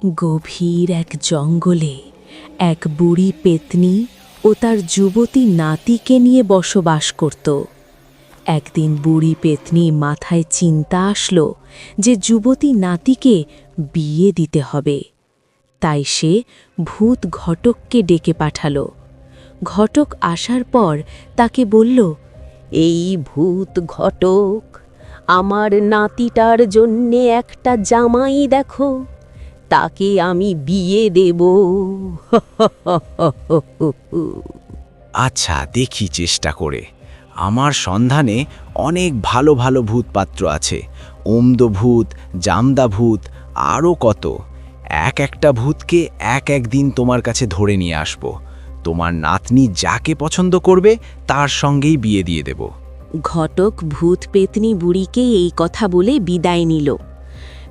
গভীর এক জঙ্গলে এক বুড়ি পেতনি ও তার যুবতী নাতিকে নিয়ে বসবাস করত। একদিন বুড়ি পেতনি মাথায় চিন্তা আসলো যে যুবতী নাতিকে বিয়ে দিতে হবে। তাই সে ভূত ঘটককে ডেকে পাঠালো। ঘটক আসার পর তাকে বলল, এই ভূত ঘটক, আমার নাতিটার জন্যে একটা জামাই দেখো, তাকে আমি বিয়ে দেব। আচ্ছা, দেখি চেষ্টা করে। আমার সন্ধানে অনেক ভালো ভালো ভূতপাত্র আছে। ওমদো ভূত, জামদা ভূত, আরও কত। একটা ভূতকে এক দিন তোমার কাছে ধরে নিয়ে আসব। তোমার নাতনি যাকে পছন্দ করবে তার সঙ্গেই বিয়ে দিয়ে দেব। ঘটক ভূত পেতনি বুড়িকে এই কথা বলে বিদায় নিল।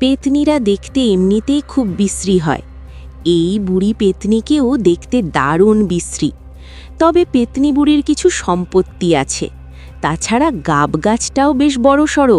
পেতনিরা দেখতে এমনিতেই খুব বিশ্রী হয়। এই বুড়ি পেতনিকেও দেখতে দারুণ বিশ্রী। তবে পেতনি বুড়ির কিছু সম্পত্তি আছে। তাছাড়া গাব গাছটাও বেশ বড়সড়।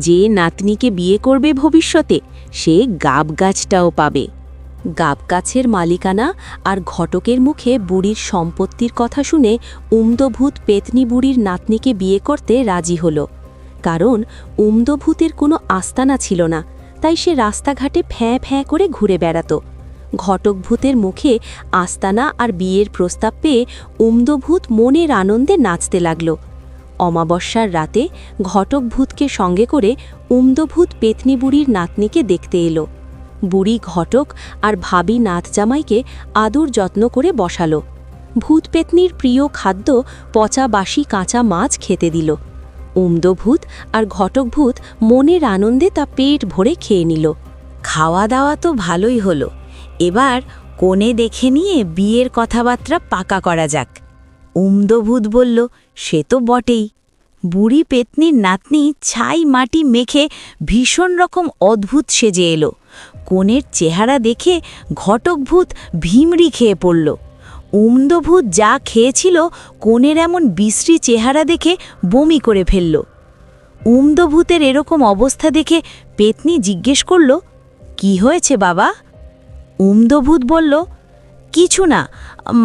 যে নাতনিকে বিয়ে করবে ভবিষ্যতে, সে গাব গাছটাও পাবে। গাব গাছের মালিকানা আর ঘটকের মুখে বুড়ির সম্পত্তির কথা শুনে উমদভূত পেতনি বুড়ির নাতনিকে বিয়ে করতে রাজি হল। কারণ উমদভূতের কোনো আস্তানা ছিল না, তাই সে রাস্তাঘাটে ফ্যাঁ ফ্যাঁ করে ঘুরে বেড়াত। ঘটকভূতের মুখে আস্তানা আর বিয়ের প্রস্তাব পেয়ে উমদভূত মনের আনন্দে নাচতে লাগল। অমাবস্যার রাতে ঘটকভূতকে সঙ্গে করে উমদভূত পেতনি বুড়ির নাতনিকে দেখতে এলো। বুড়ি ঘটক আর ভাবি নাত জামাইকে আদর যত্ন করে বসালো। ভূত পেতনির প্রিয় খাদ্য পচা বাসি কাঁচা মাছ খেতে দিল। উমদভূত আর ঘটকভূত মনের আনন্দে তা পেট ভরে খেয়ে নিল। খাওয়া দাওয়া তো ভালোই হলো, এবার কোণে দেখে নিয়ে বিয়ের কথাবার্তা পাকা করা যাক। উমদভূত বলল, সে তো বটেই। বুড়ি পেতনির নাতনি ছাই মাটি মেখে ভীষণ রকম অদ্ভুত সেজে এলো। কোণের চেহারা দেখে ঘটকভূত ভিমড়ি খেয়ে পড়ল। উমদভূত যা খেয়েছিল কোণের এমন বিশ্রী চেহারা দেখে বমি করে ফেলল। উমদভূতের এরকম অবস্থা দেখে পেতনি জিজ্ঞেস করল, কি হয়েছে বাবা? উমদভূত বলল, কিছু না,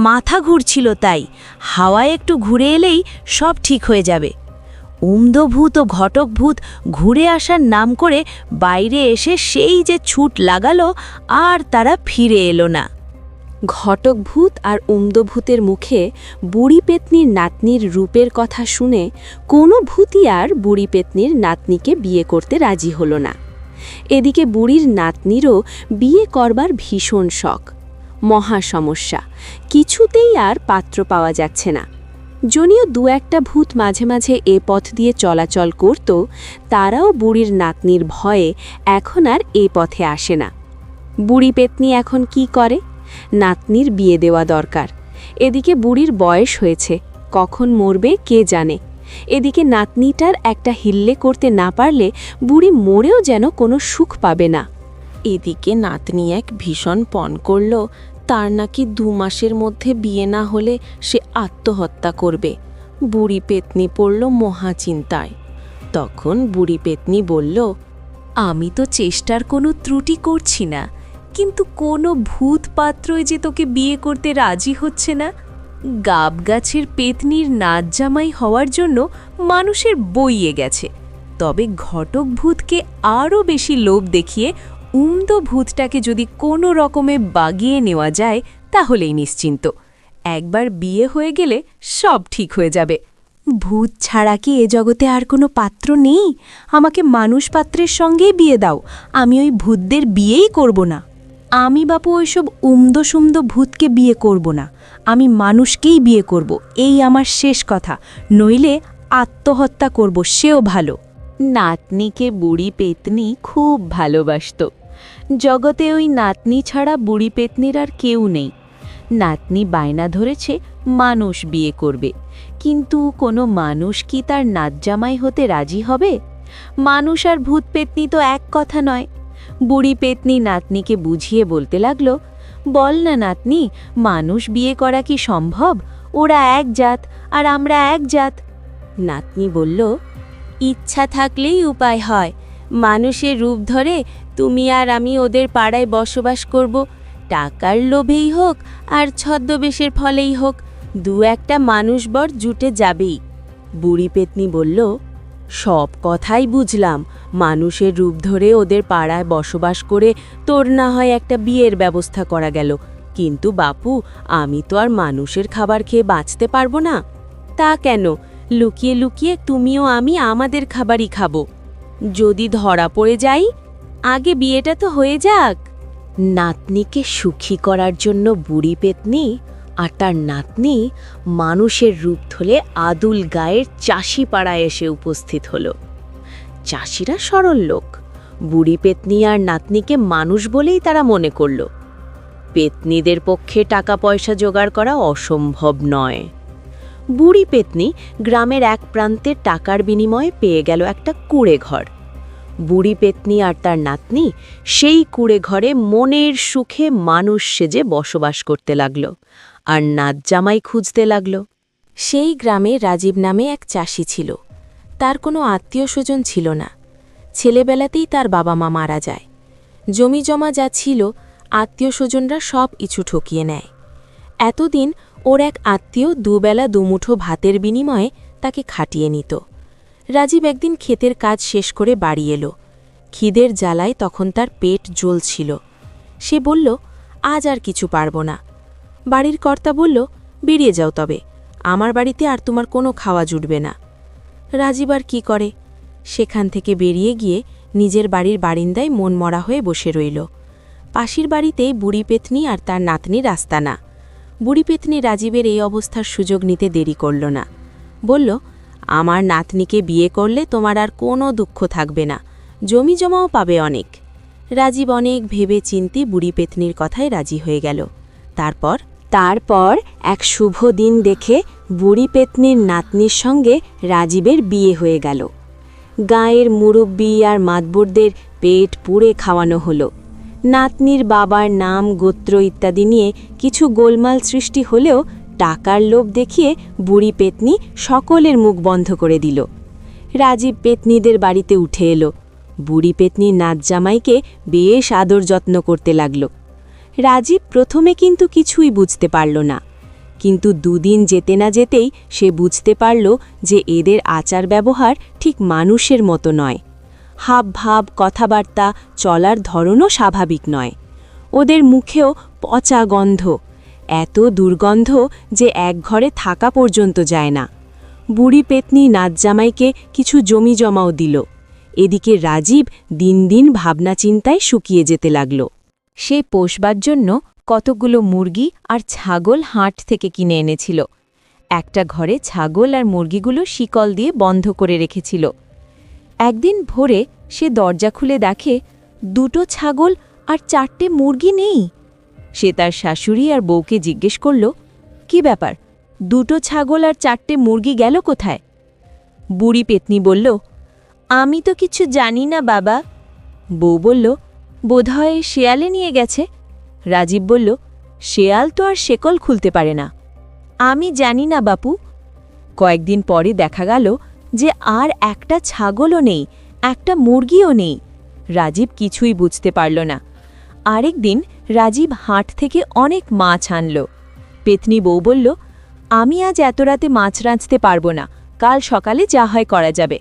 মাথা ঘুরছিল তাই। হাওয়ায় একটু ঘুরে এলেই সব ঠিক হয়ে যাবে। উমদভূত ও ঘটকভূত ঘুরে আসার নাম করে বাইরে এসে সেই যে ছুট লাগালো, আর তারা ফিরে এলো না। ঘটকভূত আর উমদভূতের মুখে বুড়ি পেতনির নাতনির রূপের কথা শুনে কোনো ভূতই আর বুড়ি পেতনির নাতনিকে বিয়ে করতে রাজি হলো না। এদিকে বুড়ির নাতনিরও বিয়ে করবার ভীষণ শখ। মহা সমস্যা, কিছুতেই আর পাত্র পাওয়া যাচ্ছে না। যদিও দু একটা ভূত মাঝে মাঝে এ পথ দিয়ে চলাচল করত, তারাও বুড়ির নাতনির ভয়ে এখন আর এ পথে আসে না। বুড়ি পেতনি এখন কি করে? নাতনির বিয়ে দেওয়া দরকার। এদিকে বুড়ির বয়স হয়েছে, কখন মরবে কে জানে। এদিকে নাতনিটার একটা হিল্লে করতে না পারলে বুড়ি মরেও যেন কোনো সুখ পাবে না। এদিকে নাতনি এক ভীষণ পণ করল, তার নাকি 2 মাসের মধ্যে বিয়ে না হলে সে আত্মহত্যা করবে। বুড়ি পেতনি পড়ল মহাচিন্তায়। তখন বুড়ি পেতনি বলল, আমি তো চেষ্টার কোনো ত্রুটি করছি না, কিন্তু কোনো ভূত পাত্রই যে তোকে বিয়ে করতে রাজি হচ্ছে না। গাব গাছের পেতনির নাচ জামাই হওয়ার জন্য মানুষের বইয়ে গেছে। তবে ঘটক ভূতকে আরও বেশি লোভ দেখিয়ে উমদভূতটাকে যদি কোনো রকমে বাগিয়ে নেওয়া যায় তাহলেই নিশ্চিন্ত। একবার বিয়ে হয়ে গেলে সব ঠিক হয়ে যাবে। ভূত ছাড়া কি এ জগতে আর কোনো পাত্র নেই? আমাকে মানুষ পাত্রের সঙ্গেই বিয়ে দাও, আমি ওই ভূতদের বিয়েই করব না। আমি বাপু ওইসব উমদো ভূতকে বিয়ে করব না, আমি মানুষকেই বিয়ে করব, এই আমার শেষ কথা, নইলে আত্মহত্যা করব, সেও ভালো। নাতনিকে বুড়ি পেতনি খুব ভালোবাসত। জগতে ওই নাতনি ছাড়া বুড়ি পেতনির আর কেউ নেই। নাতনি বায়না ধরেছে মানুষ বিয়ে করবে, কিন্তু কোনো মানুষ কি তার নাত জামাই হতে রাজি হবে? মানুষ আর ভূত পেতনি তো এক কথা নয়। বুড়ি পেতনি নাতনিকে বুঝিয়ে বলতে লাগল, বল না নাতনি, মানুষ বিয়ে করা কি সম্ভব? ওরা এক জাত আর আমরা এক জাত। নাতনি বলল, ইচ্ছা থাকলেই উপায় হয়, মানুষের রূপ ধরে তুমি আর আমি ওদের পাড়ায় বসবাস করব, টাকার লোভেই হোক আর ছদ্মবেশের ফলেই হোক, দু একটা মানুষবর জুটে যাবেই। বুড়ি পেতনি বলল, সব কথাই বুঝলাম, মানুষের রূপ ধরে ওদের পাড়ায় বসবাস করে তোর না হয় একটা বিয়ের ব্যবস্থা করা গেল, কিন্তু বাপু, আমি তো আর মানুষের খাবার খেয়ে বাঁচতে পারবো না। তা কেন, লুকিয়ে লুকিয়ে তুমিও আমি আমাদের খাবারই খাবো। যদি ধরা পড়ে যাই, আগে বিয়েটা তো হয়ে যাক। নাতনিকে সুখী করার জন্য বুড়ি পেতনি আর তার নাতনি মানুষের রূপ ধরে আদুল গায়ের চাষি পাড়ায় এসে উপস্থিত হল। চাষিরা সরল লোক, বুড়ি পেতনি আর নাতনিকে মানুষ বলেই তারা মনে করল। পেতনিদের পক্ষে টাকা পয়সা জোগাড় করা অসম্ভব নয়। বুড়ি পেতনি গ্রামের এক প্রান্তে টাকার বিনিময়ে পেয়ে গেল একটা কুঁড়ে ঘর। বুড়ি পেতনি আর তার নাতনি সেই কুঁড়ে ঘরে মনের সুখে মানুষ সেজে বসবাস করতে লাগল আর নাত জামাই খুঁজতে লাগল। সেই গ্রামে রাজীব নামে এক চাষি ছিল। তার কোনো আত্মীয় স্বজন ছিল না। ছেলেবেলাতেই তার বাবা মা মারা যায়। জমি জমা যা ছিল, আত্মীয় স্বজনরা সব কিছু ঠকিয়ে নেয়। এতদিন ওর এক আত্মীয় দুবেলা দুমুঠো ভাতের বিনিময়ে তাকে খাটিয়ে নিত। রাজীব একদিন ক্ষেতের কাজ শেষ করে বাড়ি এলো। খিদের জ্বালায় তখন তার পেট জ্বলছিল। সে বলল, আজ আর কিছু পারব না। বাড়ির কর্তা বলল, বেরিয়ে যাও, তবে আমার বাড়িতে আর তোমার কোনো খাওয়া জুটবে না। রাজীব আর কি করে, সেখান থেকে বেরিয়ে গিয়ে নিজের বাড়ির বারিন্দায় মন মরা হয়ে বসে রইল। পাশের বাড়িতে বুড়ি পেতনি আর তার নাতনির আস্তানা। বুড়ি পেতনি রাজীবের এই অবস্থার সুযোগ নিতে দেরি করল না। বলল, আমার নাতনিকে বিয়ে করলে তোমার আর কোনো দুঃখ থাকবে না, জমি জমাও পাবে অনেক। রাজীব অনেক ভেবে চিন্তে বুড়ি পেতনির কথায় রাজি হয়ে গেল। তারপর এক শুভ দিন দেখে বুড়ি পেতনির নাতনির সঙ্গে রাজীবের বিয়ে হয়ে গেল। গাঁয়ের মুরব্বি আর মাতবরদের পেট পুড়ে খাওয়ানো হলো। নাতনির বাবার নাম, গোত্র ইত্যাদি নিয়ে কিছু গোলমাল সৃষ্টি হলেও টাকার লোভ দেখিয়ে বুড়ি পেতনি সকলের মুখ বন্ধ করে দিল। রাজীব পেতনিদের বাড়িতে উঠে এলো। বুড়ি পেতনি নাত জামাইকে বেশ আদর যত্ন করতে লাগল। রাজীব প্রথমে কিন্তু কিছুই বুঝতে পারল না, কিন্তু দুদিন যেতে না যেতেই সে বুঝতে পারল যে এদের আচার ব্যবহার ঠিক মানুষের মতো নয়। হাব ভাব, কথাবার্তা, চলার ধরনও স্বাভাবিক নয়। ওদের মুখেও পচা গন্ধ, এত দুর্গন্ধ যে এক ঘরে থাকা পর্যন্ত যায় না। বুড়ি পেতনি নাত জামাইকে কিছু জমি জমাও দিল। এদিকে রাজীব দিন দিন ভাবনা চিন্তায় শুকিয়ে যেতে লাগল। সে পোষবার জন্য কতগুলো মুরগি আর ছাগল হাট থেকে কিনে এনেছিল। একটা ঘরে ছাগল আর মুরগিগুলো শিকল দিয়ে বন্ধ করে রেখেছিল। একদিন ভোরে সে দরজা খুলে দেখে দুটো ছাগল আর 4টে মুরগি নেই। সে তার শাশুড়ি আর বউকে জিজ্ঞেস করল, কি ব্যাপার, দুটো ছাগল আর 4টে মুরগি গেল কোথায়? বুড়ি পেতনি বলল, আমি তো কিছু জানি না বাবা। বউ বলল, বোধহয় শেয়ালে নিয়ে গেছে। রাজীব বলল, শেয়াল তো আর শেকল খুলতে পারে না। আমি জানি না বাপু। কয়েকদিন পরে দেখা গেল যে আর একটা ছাগলও নেই, একটা মুরগিও নেই। রাজীব কিছুই বুঝতে পারল না। আরেকদিন রাজীব হাট থেকে অনেক মাছ আনল। পেতনি বউ বলল, আমি আজ এত রাতে মাছ রাঁধতে পারব না, কাল সকালে যা হয় করা যাবে।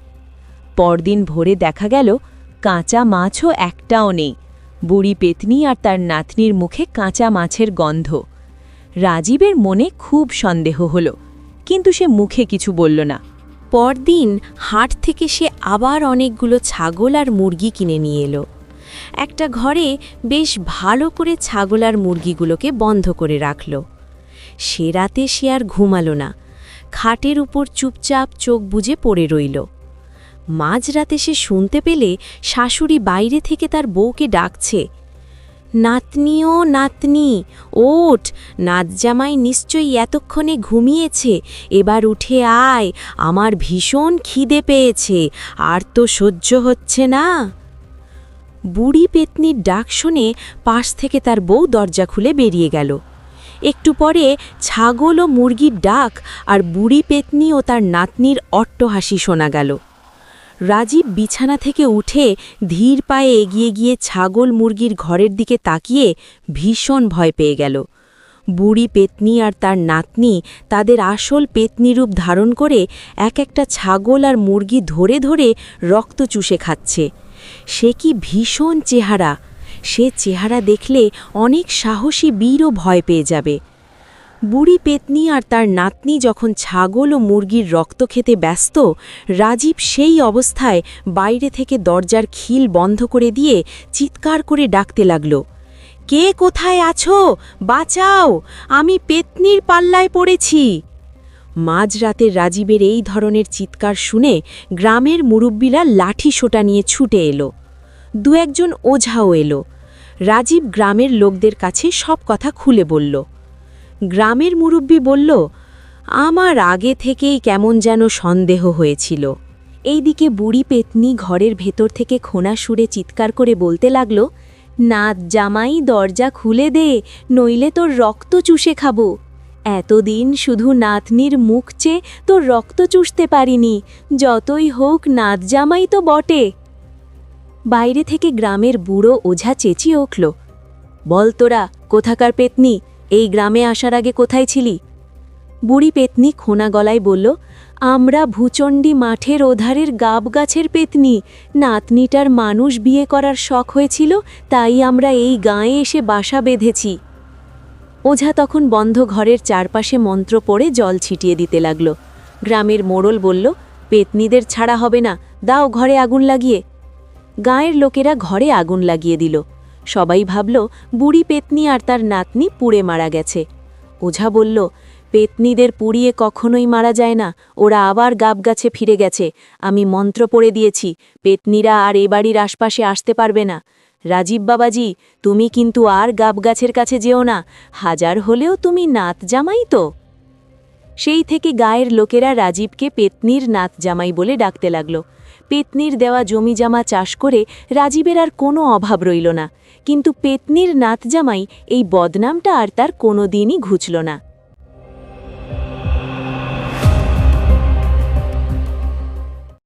পরদিন ভোরে দেখা গেল কাঁচা মাছও একটাও নেই। বুড়ি পেতনি আর তার নাতনির মুখে কাঁচা মাছের গন্ধ। রাজীবের মনে খুব সন্দেহ হল, কিন্তু সে মুখে কিছু বলল না। পরদিন হাট থেকে সে আবার অনেকগুলো ছাগল আর মুরগি কিনে নিয়ে এলো। একটা ঘরে বেশ ভালো করে ছাগল আর মুরগিগুলোকে বন্ধ করে রাখল। সে রাতে সে আর ঘুমালো না, খাটের উপর চুপচাপ চোখ বুজে পড়ে রইল। মাঝরাতে সে শুনতে পেলে শাশুড়ি বাইরে থেকে তার বউকে ডাকছে, নাতনি ও নাতনি, ওঠ, নাত জামাই নিশ্চয়ই এতক্ষণে ঘুমিয়েছে, এবার উঠে আয়, আমার ভীষণ খিদে পেয়েছে, আর তো সহ্য হচ্ছে না। বুড়ি পেতনির ডাক শুনে পাশ থেকে তার বউ দরজা খুলে বেরিয়ে গেল। একটু পরে ছাগল ও মুরগির ডাক আর বুড়ি পেতনি ও তার নাতনির অট্টহাসি শোনা গেল। রাজীব বিছানা থেকে উঠে ধীর পায়ে এগিয়ে গিয়ে ছাগল মুরগির ঘরের দিকে তাকিয়ে ভীষণ ভয় পেয়ে গেল। বুড়ি পেতনি আর তার নাতনি তাদের আসল পেতনিরূপ ধারণ করে এক একটা ছাগল আর মুরগি ধরে ধরে রক্ত চুষে খাচ্ছে। সে কি ভীষণ চেহারা! সে চেহারা দেখলে অনেক সাহসী বীরও ভয় পেয়ে যাবে। বুড়ি পেতনি আর তার নাতনি যখন ছাগল ও মুরগির রক্ত খেতে ব্যস্ত, রাজীব সেই অবস্থায় বাইরে থেকে দরজার খিল বন্ধ করে দিয়ে চিৎকার করে ডাকতে লাগল, কে কোথায় আছো? বাঁচাও, আমি পেতনির পাল্লায় পড়েছি। মাঝরাতে রাজীবের এই ধরনের চিৎকার শুনে গ্রামের মুরব্বীরা লাঠি সোটা নিয়ে ছুটে এলো। দু একজন ওঝাও এলো। রাজীব গ্রামের লোকদের কাছে সব কথা খুলে বলল। গ্রামের মুরব্বী বলল, আমার আগে থেকেই কেমন যেন সন্দেহ হয়েছিল। এইদিকে বুড়ি পেতনি ঘরের ভেতর থেকে খোনা সুরে চিৎকার করে বলতে লাগল, নাত জামাই দরজা খুলে দে, নইলে তোর রক্ত চুষে খাবো। এতদিন শুধু নাতনির মুখ চেয়ে তোর রক্ত চুষতে পারিনি, যতই হোক নাত জামাই তো বটে। বাইরে থেকে গ্রামের বুড়ো ওঝা চেঁচিয়ে উঠল, বল তোরা কোথাকার পেতনি, এই গ্রামে আসার আগে কোথায় ছিলি? বুড়ি পেতনি খোনা গলায় বলল, আমরা ভূচণ্ডী মাঠের ওধারের গাব গাছের পেতনি। নাতনিটার মানুষ বিয়ে করার শখ হয়েছিল, তাই আমরা এই গাঁয়ে এসে বাসা বেঁধেছি। ওঝা তখন বন্ধ ঘরের চারপাশে মন্ত্র পড়ে জল ছিটিয়ে দিতে লাগল। গ্রামের মোড়ল বলল, পেতনিদের ছাড়া হবে না, দাও ঘরে আগুন লাগিয়ে। গাঁয়ের লোকেরা ঘরে আগুন লাগিয়ে দিল। সবাই ভাবল বুড়ি পেতনি আর তার নাতনি পুড়ে মারা গেছে। ওঝা বলল, পেতনিদের পুড়িয়ে কখনোই মারা যায় না, ওরা আবার গাবগাছে ফিরে গেছে। আমি মন্ত্র পড়ে দিয়েছি, পেতনিরা আর এ বাড়ির আশপাশে আসতে পারবে না। রাজীব বাবাজি, তুমি কিন্তু আর গাবগাছের কাছে যেও না, হাজার হলেও তুমি নাত জামাই তো। সেই থেকে গায়ের লোকেরা রাজীবকে পেতনির নাত জামাই বলে ডাকতে লাগল। পেতনির দেওয়া জমিজামা চাষ করে রাজীবের আর কোনো অভাব রইল না, কিন্তু পেতনির নাত জামাই এই বদনামটা আর তার কোনো দিনই ঘুচল না।